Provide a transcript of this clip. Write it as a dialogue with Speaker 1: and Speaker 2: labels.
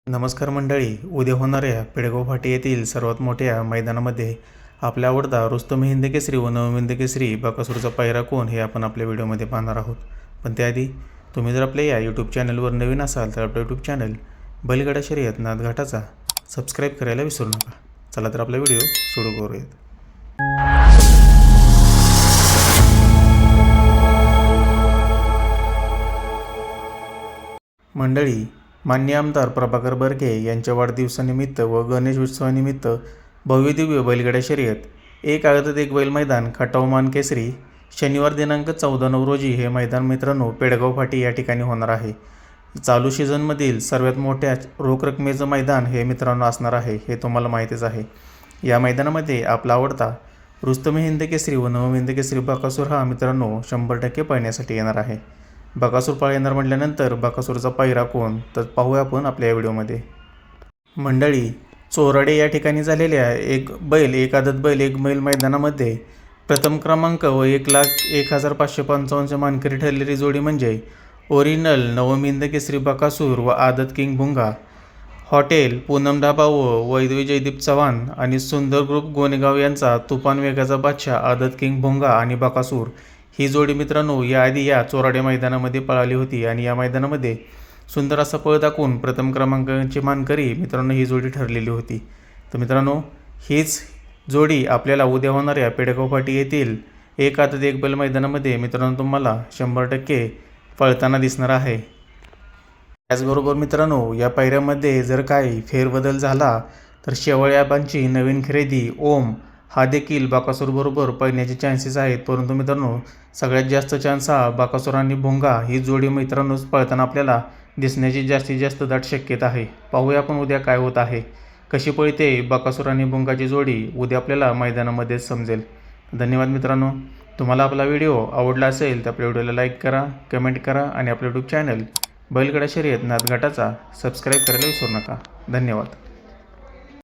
Speaker 1: नमस्कार मंडळी, उद्या होणाऱ्या पेडगाव फाटी येथील सर्वात मोठ्या मैदानामध्ये आपल्या आवडता रुस्तम हिंद केसरी व नवहिंद केसरी बकासूरचा पायरा कोण हे आपण आपल्या व्हिडिओमध्ये पाहणार आहोत. पण त्याआधी तुम्ही जर आपल्या या यूट्यूब चॅनलवर नवीन असाल तर आपलं यूट्यूब चॅनल बैलगाडा शर्यत नाथघाटाचा सबस्क्राईब करायला विसरू नका. चला तर आपला व्हिडिओ सुरू करूयात. मंडळी, मान्य आमदार प्रभाकर बर्गे यांच्या वाढदिवसानिमित्त व गणेश उत्सवानिमित्त भव्यदिव्य बैलगाडा शर्यत एक आदत एक बैल मैदान खटाव मान केसरी शनिवार दिनांक 14/9 रोजी हे मैदान मित्रांनो पेडगाव फाटी या ठिकाणी होणार आहे. चालू सीझनमधील सर्वात मोठ्या रोख रकमेचं मैदान हे मित्रांनो असणार आहे, हे तुम्हाला माहितीच आहे. या मैदानामध्ये आपला आवडता रुस्तम हिंद केसरी व नवहिंद केसरी बकासूर हा मित्रांनो 100% पळण्यासाठी येणार आहे. बकासूर पाळ येणार म्हटल्यानंतर बकासूरचा पायरा कोण तर पाहूया आपण आपल्या या व्हिडिओमध्ये. मंडळी, चोराडे या ठिकाणी झालेल्या एक आदत बैल एक बैल मैदानामध्ये प्रथम क्रमांक व 1,01,555 मानकरी ठरलेली जोडी म्हणजे ओरिजिनल नवहिंद केसरी बकासूर व आदत किंग भुंगा. हॉटेल पूनम ढाबा व वैद्य जयदीप चव्हाण आणि सुंदर ग्रुप गोनेगाव यांचा तुफान वेगाचा बादशाह आदत किंग भुंगा आणि बकासूर ही जोडी मित्रांनो याआधी या चोराडे मैदानामध्ये पळाली होती आणि या मैदानामध्ये सुंदर असा पळ दाखवून प्रथम क्रमांकाची मानकरी मित्रांनो ही जोडी ठरलेली होती. तर मित्रांनो, हीच जोडी आपल्याला उद्या होणाऱ्या पेडगाव फाटी येथील एक आदत एक बैल मैदानामध्ये मित्रांनो तुम्हाला 100% पळताना दिसणार आहे. त्याचबरोबर मित्रांनो, या पायऱ्यामध्ये जर काही फेरबदल झाला तर शेवाळे ॲपांची नवीन खरेदी ओम हा देखील बकासूरबरोबर पळण्याचे चान्सेस आहेत. परंतु मित्रांनो, सगळ्यात जास्त चान्स हा बकासूर आणि भुंगा ही जोडी मित्रांनो पळताना आपल्याला दिसण्याची जास्तीत जास्त दाट शक्यता आहे. पाहूया आपण उद्या काय होत आहे, कशी पळते बकासूर आणि भुंगाची जोडी उद्या आपल्याला मैदानामध्येच समजेल. धन्यवाद मित्रांनो. तुम्हाला आपला व्हिडिओ आवडला असेल तर आपल्या व्हिडिओला लाईक करा, कमेंट करा आणि आपलं यूट्यूब चॅनल बैलगाडा शर्यत नाथघाटाचा सबस्क्राईब करायला विसरू नका. धन्यवाद.